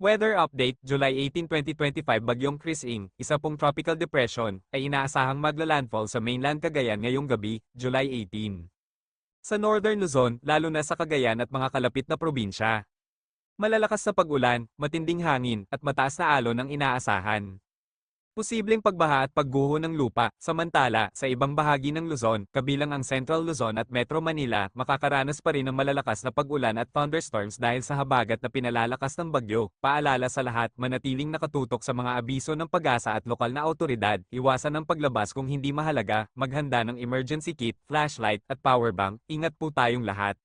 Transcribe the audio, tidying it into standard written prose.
Weather update, July 18, 2025. Bagyong Chris-ing, isa pong tropical depression, ay inaasahang magla-landfall sa mainland Cagayan ngayong gabi, July 18. Sa Northern Luzon, lalo na sa Cagayan at mga kalapit na probinsya. Malalakas na pag-ulan, matinding hangin, at mataas na alon ang inaasahan. Posibleng pagbaha at pagguho ng lupa, samantala, sa ibang bahagi ng Luzon, kabilang ang Central Luzon at Metro Manila, makakaranas pa rin ng malalakas na pag-ulan at thunderstorms dahil sa habagat na pinalalakas ng bagyo. Paalala sa lahat, manatiling nakatutok sa mga abiso ng pag-asa at lokal na awtoridad, iwasan ang paglabas kung hindi mahalaga, maghanda ng emergency kit, flashlight, at power bank, ingat po tayong lahat.